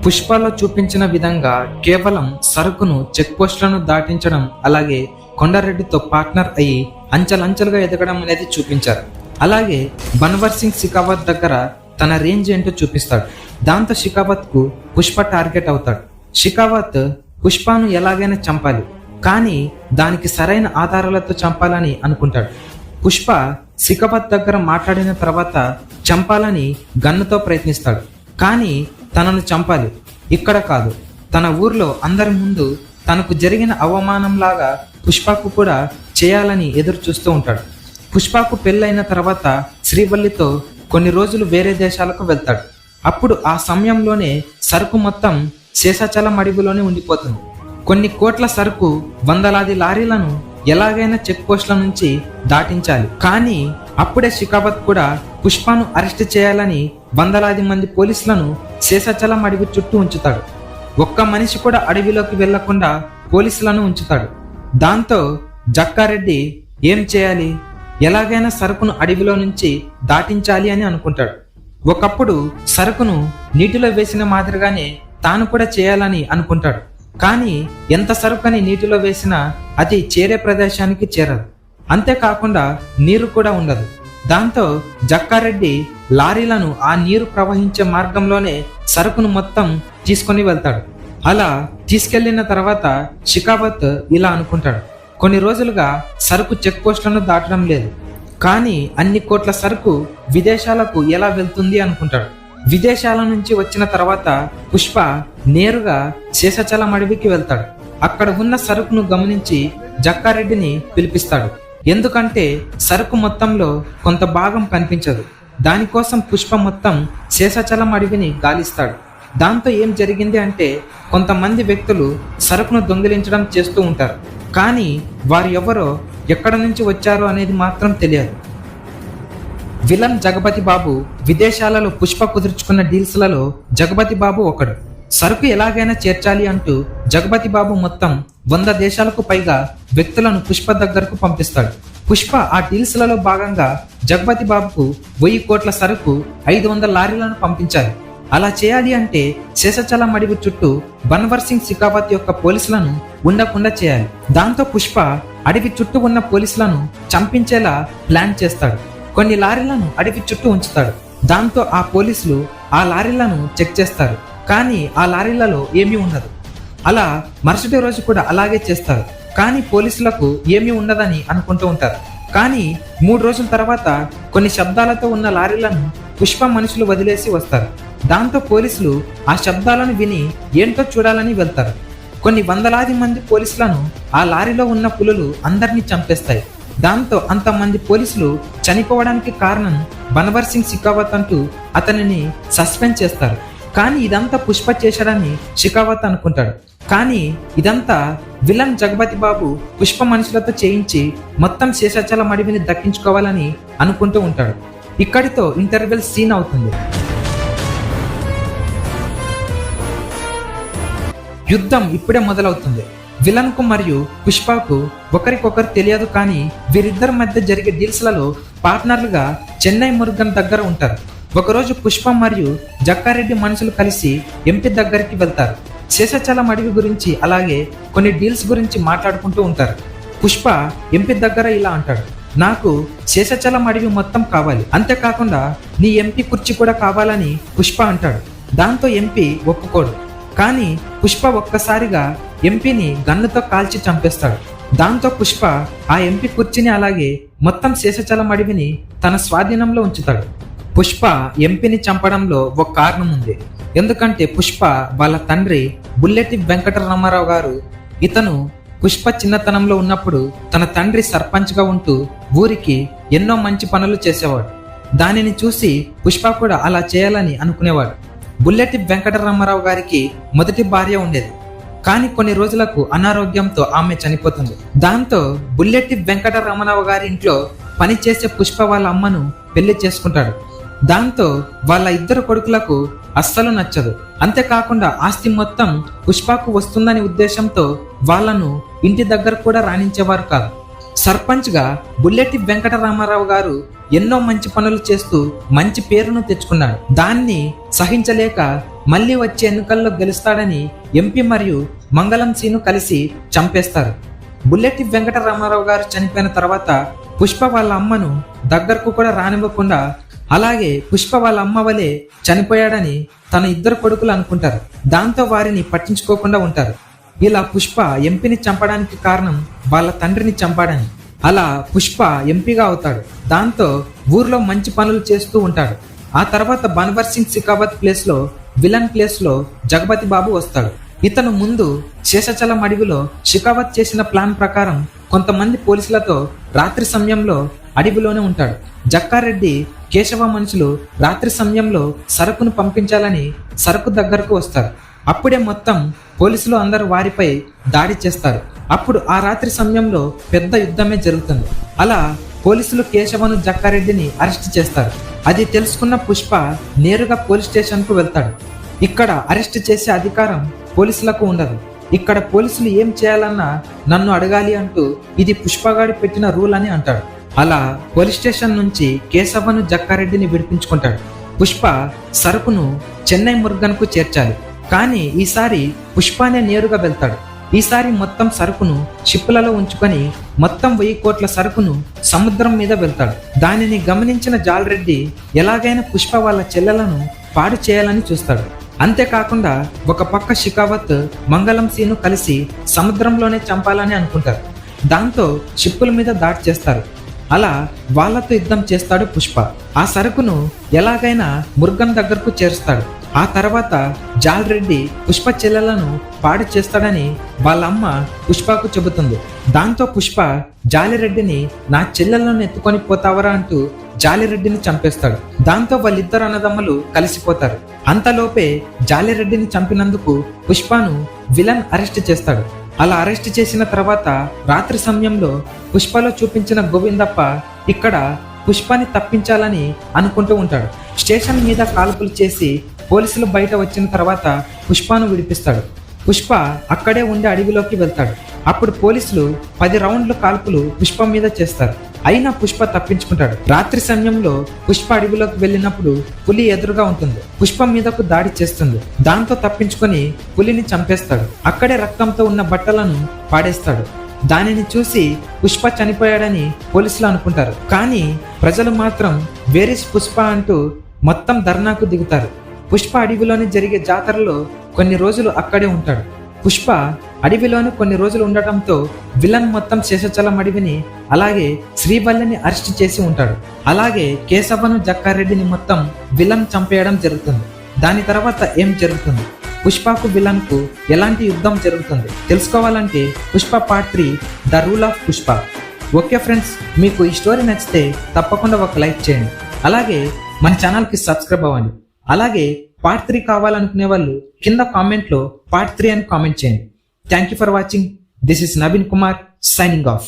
పుష్పలో చూపించిన విధంగా కేవలం సరుకును చెక్ పోస్టులను దాటించడం, అలాగే కొండారెడ్డితో పార్ట్నర్ అయ్యి అంచెలంచెలుగా ఎదగడం అనేది చూపించారు. అలాగే బన్వర్ సింగ్ శిఖావత్ దగ్గర తన రేంజ్ ఏంటో చూపిస్తాడు. దాంతో శిఖావత్ కు పుష్ప టార్గెట్ అవుతాడు. శిఖావత్ పుష్పను ఎలాగైనా చంపాలి, కానీ దానికి సరైన ఆధారాలతో చంపాలని అనుకుంటాడు. పుష్ప శిఖావత్ దగ్గర మాట్లాడిన తర్వాత చంపాలని గన్నుతో ప్రయత్నిస్తాడు. కానీ తనను చంపాలి, ఇక్కడ కాదు, తన ఊర్లో అందరి ముందు తనకు జరిగిన అవమానంలాగా పుష్పకు కూడా చేయాలని ఎదురు చూస్తూ ఉంటాడు. పుష్పకు పెళ్ళైన తర్వాత శ్రీవల్లితో కొన్ని రోజులు వేరే దేశాలకు వెళ్తాడు. అప్పుడు ఆ సమయంలోనే సరుకు మొత్తం శేషాచలం అడవిలోనే ఉండిపోతుంది. కొన్ని కోట్ల సరుకు, వందలాది లారీలను ఎలాగైనా చెక్ పోస్టుల నుంచి దాటించాలి. కానీ అప్పుడే శిఖావత్ కూడా పుష్పను అరెస్ట్ చేయాలని వందలాది మంది పోలీసులను శేషాచలం అడవి చుట్టూ ఉంచుతాడు. ఒక్క మనిషి కూడా అడవిలోకి వెళ్లకుండా పోలీసులను ఉంచుతాడు. దాంతో జక్కారెడ్డి ఏం చేయాలి, ఎలాగైనా సరుకును అడవిలో నుంచి దాటించాలి అని అనుకుంటాడు. ఒకప్పుడు సరుకును నీటిలో వేసిన మాదిరిగానే తాను కూడా చేయాలని అనుకుంటాడు. కానీ ఎంత సరుకుని నీటిలో వేసినా అది చేరే ప్రదేశానికి చేరదు. అంతేకాకుండా నీరు కూడా ఉండదు. దాంతో జక్కారెడ్డి లారీలను ఆ నీరు ప్రవహించే మార్గంలోనే సరుకును మొత్తం తీసుకొని వెళ్తాడు. అలా తీసుకెళ్లిన తర్వాత శిఖావత్ ఇలా అనుకుంటాడు, కొన్ని రోజులుగా సరుకు చెక్ పోస్టులను దాటడం లేదు, కానీ అన్ని కోట్ల సరుకు విదేశాలకు ఎలా వెళ్తుంది అనుకుంటాడు. విదేశాల నుంచి వచ్చిన తర్వాత పుష్ప నేరుగా శేషాచలం అడవికి వెళ్తాడు. అక్కడ ఉన్న సరుకును గమనించి జక్కారెడ్డిని పిలిపిస్తాడు. ఎందుకంటే సరుకు మొత్తంలో కొంత భాగం కనిపించదు. దానికోసం పుష్ప మొత్తం శేషాచలం అడవిని గాలిస్తాడు. దాంతో ఏం జరిగింది అంటే, కొంతమంది వ్యక్తులు సరుకును దొంగిలించడం చేస్తూ ఉంటారు. కానీ వారు ఎవరో, ఎక్కడ నుంచి వచ్చారో అనేది మాత్రం తెలియదు. విలన్ జగపతి బాబు విదేశాలలో పుష్ప కుదుర్చుకున్న డీల్స్లలో జగపతి బాబు ఒకడు. సరుకు ఎలాగైనా చేర్చాలి అంటూ జగపతి బాబు మొత్తం 100 దేశాలకు పైగా వ్యక్తులను పుష్ప దగ్గరకు పంపిస్తాడు. పుష్ప ఆ డీల్స్లలో భాగంగా జగపతి బాబుకు 1000 కోట్ల సరుకు 500 లారీలను పంపించాలి. అలా చేయాలి అంటే శేషాచలం అడవి చుట్టూ బన్వర్ సింగ్ శిఖావత్ యొక్క పోలీసులను ఉండకుండా చేయాలి. దాంతో పుష్ప అడవి చుట్టూ ఉన్న పోలీసులను చంపించేలా ప్లాన్ చేస్తాడు. కొన్ని లారీలను అడవి చుట్టూ ఉంచుతాడు. దాంతో ఆ పోలీసులు ఆ లారీలను చెక్ చేస్తారు. కానీ ఆ లారీలలో ఏమీ ఉండదు. అలా మరుసటి రోజు కూడా అలాగే చేస్తారు. కానీ పోలీసులకు ఏమీ ఉండదని అనుకుంటూ ఉంటారు. కానీ 3 రోజుల తర్వాత కొన్ని శబ్దాలతో ఉన్న లారీలను పుష్ప మనుషులు వదిలేసి వస్తారు. దాంతో పోలీసులు ఆ శబ్దాలను విని ఏంటో చూడాలని వెళ్తారు. కొన్ని వందలాది మంది పోలీసులను ఆ లారీలో ఉన్న పులులు అందరినీ చంపేస్తాయి. దాంతో అంతమంది పోలీసులు చనిపోవడానికి కారణం బన్వర్ సింగ్ శిఖావత్ అంటూ అతనిని సస్పెండ్ చేస్తారు. కానీ ఇదంతా పుష్ప చేశాడని శిఖావత్ అనుకుంటాడు. కానీ ఇదంతా విలన్ జగపతి బాబు పుష్ప మనుషులతో చేయించి మొత్తం శేషాచలం అడవిని దక్కించుకోవాలని అనుకుంటూ ఉంటాడు. ఇక్కడితో ఇంటర్వెల్ సీన్ అవుతుంది. యుద్ధం ఇప్పుడే మొదలవుతుంది. విలన్ కు మరియు పుష్పకు ఒకరికొకరు తెలియదు. కానీ వీరిద్దరి మధ్య జరిగే డీల్స్లలో పార్ట్నర్లుగా చెన్నై మురుగన్ దగ్గర ఉంటారు. ఒకరోజు పుష్ప మరియు జక్కారెడ్డి మనుషులు కలిసి ఎంపీ దగ్గరికి వెళ్తారు. శేషాచలం అడవి గురించి అలాగే కొన్ని డీల్స్ గురించి మాట్లాడుకుంటూ ఉంటారు. పుష్ప ఎంపీ దగ్గర ఇలా అంటాడు, నాకు శేషాచలం అడవి మొత్తం కావాలి, అంతేకాకుండా నీ ఎంపీ కుర్చీ కూడా కావాలని పుష్ప అంటాడు. దాంతో ఎంపీ ఒప్పుకోడు. కానీ పుష్ప ఒక్కసారిగా ఎంపీని గన్నుతో కాల్చి చంపేస్తాడు. దాంతో పుష్ప ఆ ఎంపీ కుర్చీని అలాగే మొత్తం శేషాచలం అడవిని తన స్వాధీనంలో ఉంచుతాడు. పుష్ప ఎంపీని చంపడంలో ఒక కారణం ఉంది. ఎందుకంటే పుష్ప వాళ్ళ తండ్రి బుల్లెటి వెంకటరామారావు గారు, ఇతను పుష్ప చిన్నతనంలో ఉన్నప్పుడు తన తండ్రి సర్పంచ్గా ఉంటూ ఊరికి ఎన్నో మంచి పనులు చేసేవాడు. దానిని చూసి పుష్ప కూడా అలా చేయాలని అనుకునేవాడు. బుల్లెటి వెంకటరామారావు గారికి మొదటి భార్య ఉండేది. కానీ కొన్ని రోజులకు అనారోగ్యంతో ఆమె చనిపోతుంది. దాంతో బుల్లెటి వెంకటరామారావు గారి ఇంట్లో పనిచేసే పుష్ప వాళ్ళ అమ్మను పెళ్లి చేసుకుంటాడు. దాంతో వాళ్ళ 2 కొడుకులకు అస్సలు నచ్చదు. అంతేకాకుండా ఆస్తి మొత్తం పుష్పకు వస్తుందని ఉద్దేశంతో వాళ్లను ఇంటి దగ్గర కూడా రాణించేవారు కాదు. సర్పంచ్గా బుల్లెట్టి వెంకటరామారావు గారు ఎన్నో మంచి పనులు చేస్తూ మంచి పేరును తెచ్చుకున్నాడు. దాన్ని సహించలేక మళ్ళీ వచ్చే ఎన్నికల్లో గెలుస్తాడని ఎంపీ మరియు మంగళం సీను కలిసి చంపేస్తారు. బుల్లెట్టి వెంకటరామారావు గారు చనిపోయిన తర్వాత పుష్ప వాళ్ళ అమ్మను దగ్గరకు కూడా రానివ్వకుండా, అలాగే పుష్ప వాళ్ళ అమ్మ వలె చనిపోయాడని తన ఇద్దరు కొడుకులు అనుకుంటారు. దాంతో వారిని పట్టించుకోకుండా ఉంటారు. ఇలా పుష్ప ఎంపీని చంపడానికి కారణం వాళ్ళ తండ్రిని చంపాడని. అలా పుష్ప ఎంపీగా అవుతాడు. దాంతో ఊర్లో మంచి పనులు చేస్తూ ఉంటాడు. ఆ తర్వాత బన్వర్ సింగ్ సికావత్ ప్లేస్లో, విలన్ ప్లేస్లో జగపతి బాబు వస్తాడు. ఇతను ముందు శేషాచలం అడవిలో షికావత్ చేసిన ప్లాన్ ప్రకారం కొంతమంది పోలీసులతో రాత్రి సమయంలో అడవిలోనే ఉంటాడు. జక్కారెడ్డి, కేశవ మనుషులు రాత్రి సమయంలో సరుకును పంపించాలని సరుకు దగ్గరకు వస్తారు. అప్పుడే మొత్తం పోలీసులు అందరూ వారిపై దాడి చేస్తారు. అప్పుడు ఆ రాత్రి సమయంలో పెద్ద యుద్ధమే జరుగుతుంది. అలా పోలీసులు కేశవను, జక్కారెడ్డిని అరెస్ట్ చేస్తారు. అది తెలుసుకున్న పుష్ప నేరుగా పోలీస్ స్టేషన్కు వెళ్తాడు. ఇక్కడ అరెస్ట్ చేసే అధికారం పోలీసులకు ఉండదు. ఇక్కడ పోలీసులు ఏం చేయాలన్నా నన్ను అడగాలి అంటూ ఇది పుష్పగాడి పెట్టిన రూల్ అని అంటాడు. అలా పోలీస్ స్టేషన్ నుంచి కేశవను, జక్కారెడ్డిని విడిపించుకుంటాడు. పుష్ప సరుకును చెన్నై మురుగన్కు చేర్చాలి. కానీ ఈసారి పుష్పనే నేరుగా వెళ్తాడు. ఈసారి మొత్తం సరుకును షిప్పులలో ఉంచుకొని మొత్తం 1000 కోట్ల సరుకును సముద్రం మీద వెళ్తాడు. దానిని గమనించిన జాలరెడ్డి ఎలాగైనా పుష్ప వాళ్ళ చెల్లెలను పాడు చేయాలని చూస్తాడు. అంతేకాకుండా ఒక పక్క షికావత్, మంగళం సీను కలిసి సముద్రంలోనే చంపాలని అనుకుంటారు. దాంతో షిప్పుల మీద దాడి చేస్తారు. అలా వాళ్ళతో యుద్ధం చేస్తాడు పుష్ప. ఆ సరుకును ఎలాగైనా మురుగన్ దగ్గరకు చేరుస్తాడు. ఆ తర్వాత జాలరెడ్డి పుష్ప చెల్లెలను పాడు చేస్తాడని వాళ్ళ అమ్మ పుష్పకు చెబుతుంది. దాంతో పుష్ప జాలిరెడ్డిని నా చెల్లెలను ఎత్తుకొని పోతావరా అంటూ జాలిరెడ్డిని చంపేస్తాడు. దాంతో వాళ్ళిద్దరు అన్నదమ్ములు కలిసిపోతారు. అంతలోపే జాలిరెడ్డిని చంపినందుకు పుష్పను విలన్ అరెస్ట్ చేస్తాడు. అలా అరెస్ట్ చేసిన తర్వాత రాత్రి సమయంలో పుష్పలో చూపించిన గోవిందప్ప ఇక్కడ పుష్పని తప్పించాలని అనుకుంటూ ఉంటాడు. స్టేషన్ మీద కాల్పులు చేసి పోలీసులు బయట వచ్చిన తర్వాత పుష్పను విడిపిస్తాడు. పుష్ప అక్కడే ఉండే అడవిలోకి వెళ్తాడు. అప్పుడు పోలీసులు 10 రౌండ్లు కాల్పులు పుష్ప మీద చేస్తారు. అయినా పుష్ప తప్పించుకుంటాడు. రాత్రి సమయంలో పుష్ప అడవిలోకి వెళ్ళినప్పుడు పులి ఎదురుగా ఉంటుంది. పుష్ప మీదకు దాడి చేస్తుంది. దాంతో తప్పించుకొని పులిని చంపేస్తాడు. అక్కడే రక్తంతో ఉన్న బట్టలను పాడేస్తాడు. దానిని చూసి పుష్ప చనిపోయాడని పోలీసులు అనుకుంటారు. కానీ ప్రజలు మాత్రం వేరిస్ పుష్ప అంటూ మొత్తం ధర్నాకు దిగుతారు. పుష్ప అడవిలోని జరిగే జాతరలో కొన్ని రోజులు అక్కడే ఉంటాడు. పుష్ప అడవిలోని కొన్ని రోజులు ఉండటంతో విలన్ మొత్తం శేషాచలం అడవిని అలాగే శ్రీవల్లిని అరెస్ట్ చేసి ఉంటాడు. అలాగే కేశవను, జక్కారెడ్డిని మొత్తం విలన్ చంపేయడం జరుగుతుంది. దాని తర్వాత ఏం జరుగుతుంది, పుష్పకు విలన్కు ఎలాంటి యుద్ధం జరుగుతుంది తెలుసుకోవాలంటే Pushpa part 3 the rule of Pushpa. Okay friends, మీకు ఈ స్టోరీ నచ్చితే తప్పకుండా ఒక లైక్ చేయండి. అలాగే మన ఛానల్కి సబ్స్క్రైబ్ అవ్వండి. అలాగే పార్ట్ 3 కావాలనుకునే వాళ్ళు కింద కామెంట్లో పార్ట్ 3 అని కామెంట్ చేయండి. Thank you for watching. This is Naveen Kumar signing off.